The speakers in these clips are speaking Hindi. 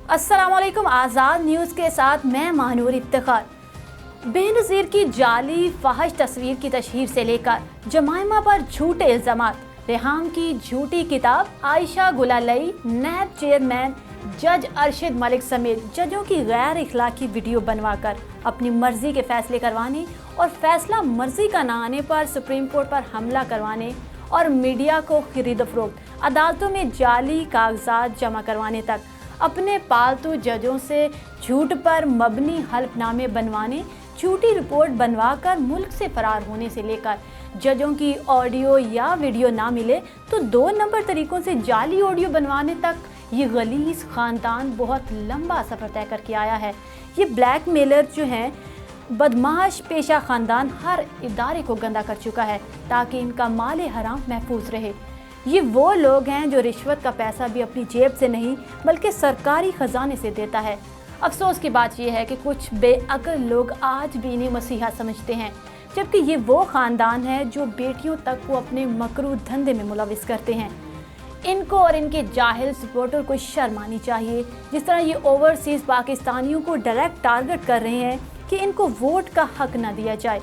अस्सलामुअलैकुम। आज़ाद न्यूज़ के साथ मैं महानूर इफ्तिखार। बेनज़ीर की जाली फाहिश तस्वीर की तशहीर से लेकर जमाइमा पर झूठे इल्ज़ामात, रेहाम की झूठी किताब, आयशा गुलालई, नैब चेयरमैन जज अरशद मलिक समेत जजों की गैर इखलाकी वीडियो बनवाकर अपनी मर्जी के फैसले करवाने और फैसला मर्जी का ना आने पर सुप्रीम कोर्ट पर हमला करवाने और मीडिया को खरीद फरोख्त, अदालतों में जाली कागजात जमा करवाने तक अपने पालतू जजों से झूठ पर मबनी हल्फनामे बनवाने, झूठी रिपोर्ट बनवाकर मुल्क से फरार होने से लेकर जजों की ऑडियो या वीडियो ना मिले तो 2 नंबर तरीकों से जाली ऑडियो बनवाने तक ये गलीज ख़ानदान बहुत लंबा सफ़र तय करके आया है। ये ब्लैकमेलर जो हैं, बदमाश पेशा ख़ानदान हर इदारे को गंदा कर चुका है ताकि इनका माल हराम महफूज रहे। ये वो लोग हैं जो रिश्वत का पैसा भी अपनी जेब से नहीं बल्कि सरकारी ख़जाने से देता है। अफसोस की बात यह है कि कुछ बेअक्ल लोग आज भी इन्हें मसीहा समझते हैं, जबकि ये वो ख़ानदान है जो बेटियों तक को अपने मकरू धंधे में मुलविस करते हैं। इनको और इनके जाहिल सपोर्टर को शर्म आनी चाहिए। जिस तरह ये ओवरसीज़ पाकिस्तानियों को डायरेक्ट टारगेट कर रहे हैं कि इनको वोट का हक न दिया जाए।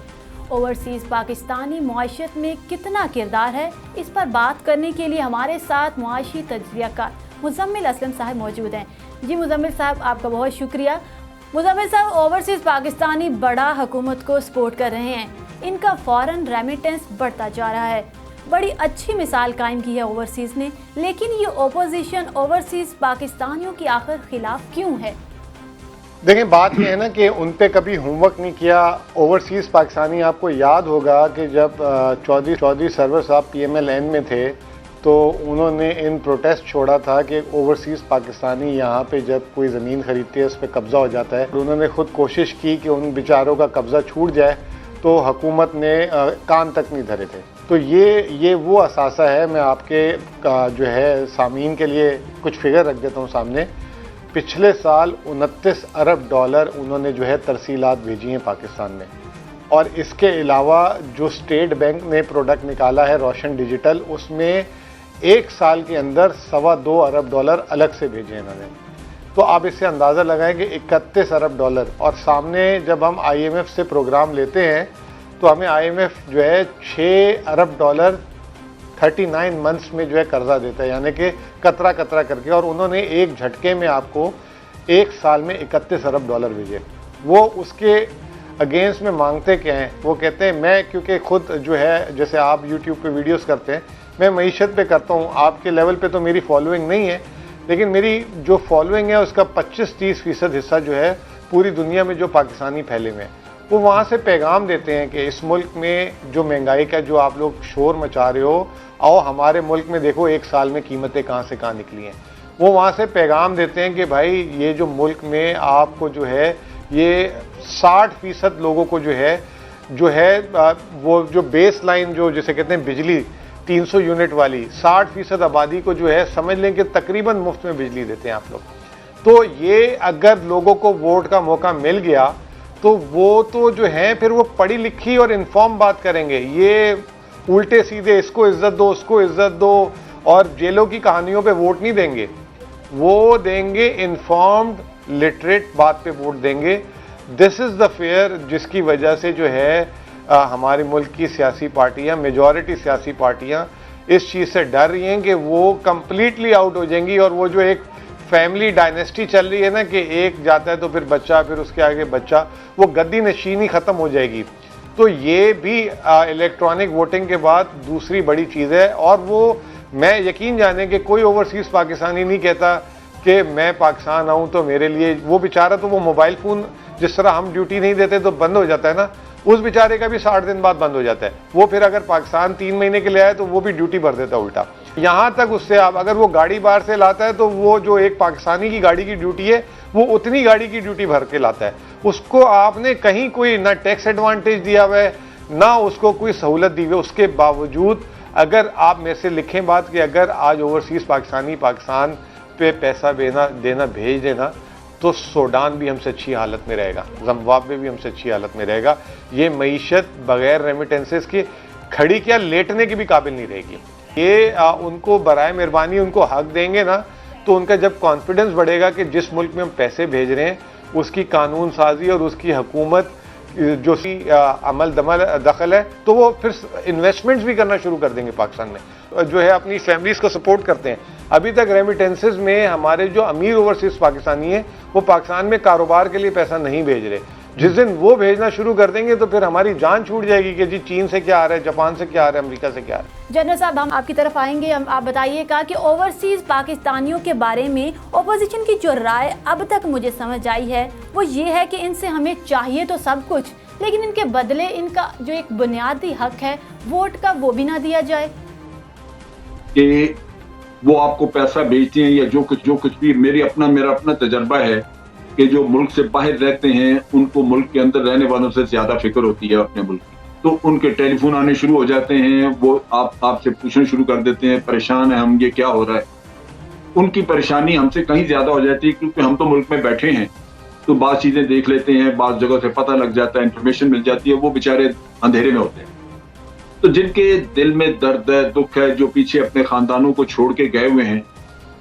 ओवरसीज़ पाकिस्तानी मुआशरत में कितना किरदार है, इस पर बात करने के लिए हमारे साथ मुआशी तजज़ियाकार मुज़म्मिल असलम साहब मौजूद हैं। जी मुज़म्मिल साहब, आपका बहुत शुक्रिया। मुज़म्मिल साहब, ओवरसीज़ पाकिस्तानी बड़ा हुकूमत को सपोर्ट कर रहे हैं, इनका फ़ॉरेन रेमिटेंस बढ़ता जा रहा है, बड़ी अच्छी मिसाल कायम की है ओवरसीज़ ने, लेकिन ये ओपोजिशन ओवरसीज़ पाकिस्तानियों की आखिर खिलाफ क्यों है? देखें, बात यह है ना कि उन पे कभी होमवर्क नहीं किया ओवरसीज़ पाकिस्तानी। आपको याद होगा कि जब चौधरी सरवर साहब PMLN में थे तो उन्होंने इन प्रोटेस्ट छोड़ा था कि ओवरसीज़ पाकिस्तानी यहाँ पे जब कोई ज़मीन ख़रीदती है उस पर कब्ज़ा हो जाता है। उन्होंने ख़ुद कोशिश की कि उन बेचारों का कब्ज़ा छूट जाए, तो हुकूमत ने कान तक नहीं धरे थे। तो ये वो असासा है। मैं आपके जो है सामीन के लिए कुछ फिगर रख देता हूँ सामने। पिछले साल 29 अरब डॉलर उन्होंने जो है तरसीलात भेजी हैं पाकिस्तान में, और इसके अलावा जो स्टेट बैंक ने प्रोडक्ट निकाला है रोशन डिजिटल, उसमें 1 साल के अंदर 2.25 अरब डॉलर अलग से भेजे इन्होंने। तो आप इससे अंदाज़ा लगाएं कि 31 अरब डॉलर। और सामने जब हम IMF से प्रोग्राम लेते हैं तो हमें IMF जो है 6 अरब डॉलर 39 मंथ्स में जो है कर्जा देता है, यानी कि कतरा कतरा करके, और उन्होंने एक झटके में आपको 1 साल में 31 अरब डॉलर भेजे। वो उसके अगेंस्ट में मांगते क्या हैं? वो कहते हैं मैं, क्योंकि खुद जो है जैसे आप YouTube पे वीडियोस करते हैं, मैं मईशत पे करता हूँ, आपके लेवल पे तो मेरी फॉलोइंग नहीं है, लेकिन मेरी जो फॉलोइंग है उसका 25-30% हिस्सा जो है पूरी दुनिया में जो पाकिस्तानी फैले हुए हैं, वो वहाँ से पैगाम देते हैं कि इस मुल्क में जो महंगाई का जो आप लोग शोर मचा रहे हो, आओ हमारे मुल्क में देखो 1 साल में कीमतें कहाँ से कहाँ निकली हैं। वो वहाँ से पैगाम देते हैं कि भाई ये जो मुल्क में आपको जो है ये 60% लोगों को जो है वो जो बेस लाइन जो जिसे कहते हैं बिजली 300 यूनिट वाली, 60% आबादी को जो है समझ लें कि तकरीबन मुफ्त में बिजली देते हैं आप लोग। तो ये अगर लोगों को वोट का मौका मिल गया तो वो तो जो है फिर वो पढ़ी लिखी और इन्फॉर्म बात करेंगे। ये उल्टे सीधे इसको इज्जत दो उसको इज्जत दो और जेलों की कहानियों पे वोट नहीं देंगे, वो देंगे इन्फॉर्म्ड लिटरेट बात पे वोट देंगे। दिस इज़ द फेयर जिसकी वजह से जो है हमारे मुल्क की सियासी पार्टियां, मेजॉरिटी सियासी पार्टियां इस चीज़ से डर रही हैं कि वो कम्प्लीटली आउट हो जाएंगी। और वो जो एक फैमिली डायनेस्टी चल रही है ना कि एक जाता है तो फिर बच्चा, फिर उसके आगे बच्चा, वो गद्दी नशीनी ख़त्म हो जाएगी। तो ये भी इलेक्ट्रॉनिक वोटिंग के बाद दूसरी बड़ी चीज़ है। और वो मैं यकीन जाने कि कोई ओवरसीज़ पाकिस्तानी नहीं कहता कि मैं पाकिस्तान आऊँ तो मेरे लिए, वो बेचारा तो वो मोबाइल फ़ोन जिस तरह हम ड्यूटी नहीं देते तो बंद हो जाता है ना, उस बेचारे का भी 60 दिन बाद बंद हो जाता है। वो फिर अगर पाकिस्तान 3 महीने के लिए आए तो वो भी ड्यूटी भर देता है उल्टा। यहाँ तक उससे आप अगर वो गाड़ी बाहर से लाता है तो वो जो एक पाकिस्तानी की गाड़ी की ड्यूटी है वो उतनी गाड़ी की ड्यूटी भर के लाता है। उसको आपने कहीं कोई ना टैक्स एडवांटेज दिया हुआ है ना उसको कोई सहूलत दी हुई है। उसके बावजूद अगर आप मेरे से लिखें बात कि अगर आज ओवरसीज़ पाकिस्तानी पाकिस्तान पे पैसा देना भेज देना तो सूडान भी हमसे अच्छी हालत में रहेगा, जिम्बाब्वे भी हमसे अच्छी हालत में रहेगा। ये मईशत बगैर रेमिटेंसेस की खड़ी क्या लेटने की भी काबिल नहीं रहेगी। ये उनको बराए मेहरबानी उनको हक देंगे ना तो उनका जब कॉन्फिडेंस बढ़ेगा कि जिस मुल्क में हम पैसे भेज रहे हैं उसकी कानून साजी और उसकी हुकूमत जो अमल दखल है, तो वो फिर इन्वेस्टमेंट्स भी करना शुरू कर देंगे पाकिस्तान में, जो है अपनी फैमिलीज को सपोर्ट करते हैं। अभी तक रेमिटेंसेस में हमारे जो अमीर ओवरसीज पाकिस्तानी हैं वो पाकिस्तान में कारोबार के लिए पैसा नहीं भेज रहे। जिस दिन वो भेजना शुरू कर देंगे तो फिर हमारी जान छूट जाएगी कि जी चीन से क्या आ रहा है, जापान से क्या आ रहा है, अमेरिका से क्या आ रहा है। जनरल साहब, हम आपकी तरफ आएंगे। आप बताइएगा कि ओवरसीज पाकिस्तानियों के बारे में ओपोजिशन की जो राय अब तक मुझे समझ आई है वो ये है कि इनसे हमें चाहिए तो सब कुछ, लेकिन इनके बदले इनका जो एक बुनियादी हक है वोट का, वो भी ना दिया जाए। कि वो आपको पैसा भेजते हैं या जो कुछ भी, मेरा अपना तजर्बा है कि जो मुल्क से बाहर रहते हैं उनको मुल्क के अंदर रहने वालों से ज्यादा फिक्र होती है अपने मुल्क की। तो उनके टेलीफोन आने शुरू हो जाते हैं, वो आपसे पूछना शुरू कर देते हैं, परेशान है हम, ये क्या हो रहा है। उनकी परेशानी हमसे कहीं ज्यादा हो जाती है क्योंकि हम तो मुल्क में बैठे हैं, तो बात चीजें देख लेते हैं, बात जगह से पता लग जाता है, इंफॉर्मेशन मिल जाती है। वो बेचारे अंधेरे में होते हैं। तो जिनके दिल में दर्द है, दुख है, जो पीछे अपने खानदानों को छोड़ के गए हुए हैं,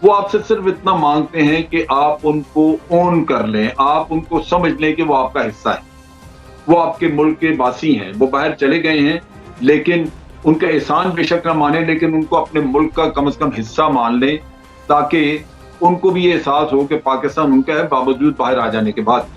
वो आपसे सिर्फ इतना मांगते हैं कि आप उनको ओन कर लें, आप उनको समझ लें कि वो आपका हिस्सा है, वो आपके मुल्क के वासी हैं, वो बाहर चले गए हैं, लेकिन उनका एहसान बेशक ना माने, लेकिन उनको अपने मुल्क का कम से कम हिस्सा मान लें, ताकि उनको भी ये एहसास हो कि पाकिस्तान उनका है बावजूद बाहर आ जाने के बाद।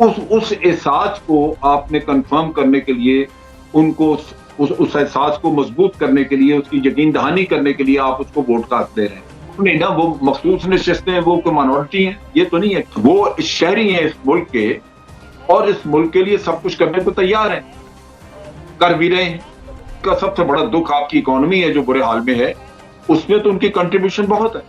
उस एहसास को आपने कंफर्म करने के लिए, उनको उस एहसास को मजबूत करने के लिए, उसकी यकीन दहानी करने के लिए आप उसको वोट का हक दे रहे हैं। नहीं ना, वो मखसूस नशिस्तें हैं, वो कोई माइनॉरिटी हैं, ये तो नहीं है। वो शहरी हैं इस मुल्क के और इस मुल्क के लिए सब कुछ करने को तैयार हैं, कर भी रहे हैं। का सबसे बड़ा दुख आपकी इकोनॉमी है जो बुरे हाल में है, उसमें तो उनकी कंट्रीब्यूशन बहुत है।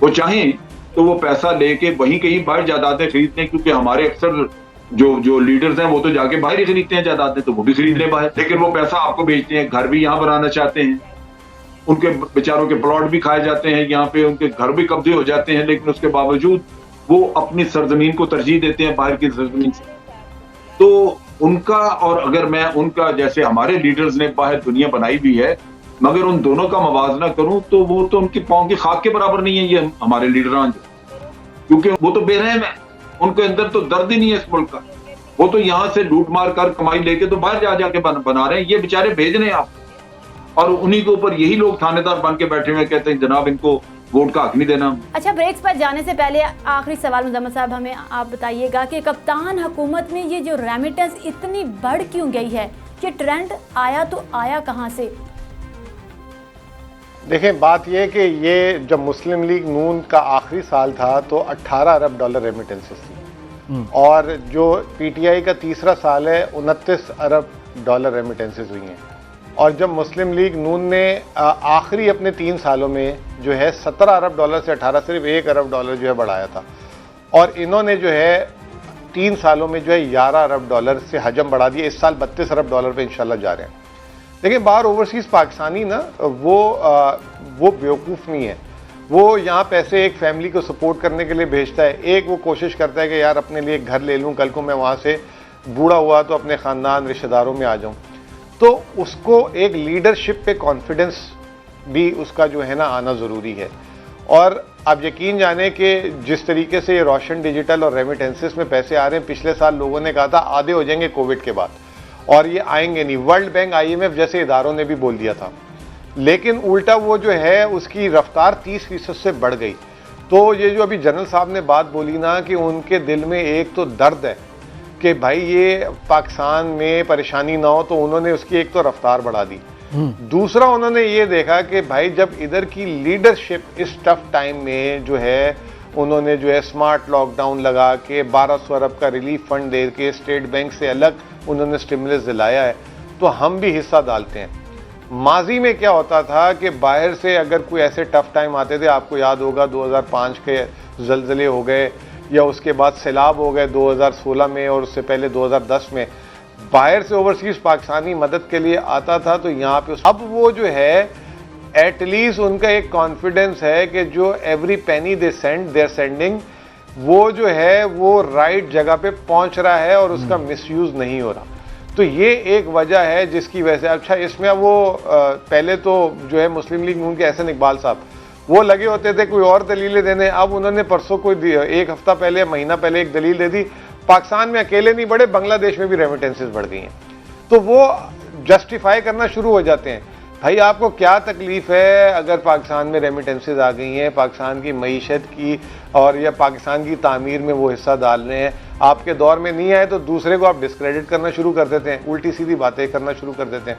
वो चाहें तो वो पैसा लेके वहीं कहीं बाहर जायदादें खरीदते हैं, क्योंकि हमारे अक्सर जो लीडर्स हैं वो तो जाके बाहर ही खरीदते हैं जायदादें, तो वो भी खरीद लें बाहर, लेकिन वो पैसा आपको भेजते हैं, घर भी यहाँ बनाना चाहते हैं, उनके बेचारों के प्लॉट भी खाए जाते हैं यहाँ पे, उनके घर भी कब्जे हो जाते हैं, लेकिन उसके बावजूद वो अपनी सरजमीन को तरजीह देते हैं बाहर की सरजमीन से। तो उनका, और अगर मैं उनका, जैसे हमारे लीडर्स ने बाहर दुनिया बनाई भी है, मगर उन दोनों का मवाजना करूं तो वो तो उनकी पांव की खाक के बराबर नहीं है ये हमारे लीडरान, क्योंकि वो तो बेरहम है, उनके अंदर तो दर्द ही नहीं है इस मुल्क का। वो तो यहाँ से लूट मार कर कमाई लेके तो बाहर जाके बना रहे हैं, ये बेचारे भेज रहे हैं आप, और उन्हीं के ऊपर यही लोग थानेदार बन के बैठे हुए कहते हैं जनाब इनको वोट का हक नहीं देना। अच्छा, ब्रेक्स पर जाने से पहले आखिरी सवाल मुजम्मिल साहब, हमें आप बताइएगा कि कप्तान हुकूमत में ये जो रेमिटेंस इतनी बढ़ क्यों गई है, ये ट्रेंड आया तो आया कहाँ से? देखें, बात यह है कि ये जब मुस्लिम लीग नून का आखिरी साल था तो 18 अरब डॉलर रेमिटेंसेस थी, और जो पीटीआई का तीसरा साल है 29 अरब डॉलर रेमिटेंसेस हुई हैं। और जब मुस्लिम लीग नून ने आखिरी अपने 3 सालों में जो है 17 अरब डॉलर से 18 सिर्फ 1 अरब डॉलर जो है बढ़ाया था, और इन्होंने जो है 3 सालों में जो है 11 अरब डॉलर से हजम बढ़ा दिया। इस साल 32 अरब डॉलर पे इंशाल्लाह जा रहे हैं। देखिए, बाहर ओवरसीज़ पाकिस्तानी ना वो बेवकूफ़ नहीं है। वो यहाँ पैसे एक फैमिली को सपोर्ट करने के लिए भेजता है, एक वो कोशिश करता है कि यार अपने लिए एक घर ले लूँ, कल को मैं वहाँ से बूढ़ा हुआ तो अपने ख़ानदान रिश्तेदारों में आ जाऊँ। तो उसको एक लीडरशिप पे कॉन्फिडेंस भी उसका जो है ना आना ज़रूरी है। और आप यकीन जाने कि जिस तरीके से ये रोशन डिजिटल और रेमिटेंसेस में पैसे आ रहे हैं, पिछले साल लोगों ने कहा था आधे हो जाएंगे कोविड के बाद और ये आएंगे नहीं। वर्ल्ड बैंक, IMF जैसे इदारों ने भी बोल दिया था, लेकिन उल्टा वो जो है उसकी रफ्तार 30% से बढ़ गई। तो ये जो अभी जनरल साहब ने बात बोली ना कि उनके दिल में एक तो दर्द है कि भाई ये पाकिस्तान में परेशानी ना हो, तो उन्होंने उसकी एक तो रफ्तार बढ़ा दी। दूसरा, उन्होंने ये देखा कि भाई जब इधर की लीडरशिप इस टफ टाइम में जो है उन्होंने जो है स्मार्ट लॉकडाउन लगा के 1200 अरब का रिलीफ फंड दे के स्टेट बैंक से अलग उन्होंने स्टिमुलस दिलाया है, तो हम भी हिस्सा डालते हैं। माजी में क्या होता था कि बाहर से अगर कोई ऐसे टफ टाइम आते थे, आपको याद होगा 2005 के जलजले हो गए या उसके बाद सैलाब हो गए 2016 में, और उससे पहले 2010 में, बाहर से ओवरसीज पाकिस्तानी मदद के लिए आता था। तो यहाँ पे अब वो जो है एटलीस्ट उनका एक कॉन्फिडेंस है कि जो every penny they are sending, वो जो है वो राइट जगह पे पहुंच रहा है और उसका मिसयूज नहीं हो रहा। तो ये एक वजह है जिसकी वजह से, अच्छा इसमें वो पहले तो जो है मुस्लिम लीग नून के एहसन इकबाल साहब, वो लगे होते थे कोई और दलीलें देने। अब उन्होंने परसों कोई एक हफ्ता पहले या महीना पहले एक दलील दे दी, पाकिस्तान में अकेले नहीं बढ़े, बांग्लादेश में भी रेमिटेंसेस बढ़ गई हैं। तो वो जस्टिफाई करना शुरू हो जाते हैं, भाई आपको क्या तकलीफ है अगर पाकिस्तान में रेमिटेंसेस आ गई हैं, पाकिस्तान की मईशत की और या पाकिस्तान की तामीर में वो हिस्सा डाल रहे हैं, आपके दौर में नहीं आए तो दूसरे को आप डिस्क्रेडिट करना शुरू कर देते हैं, उल्टी सीधी बातें करना शुरू कर देते हैं।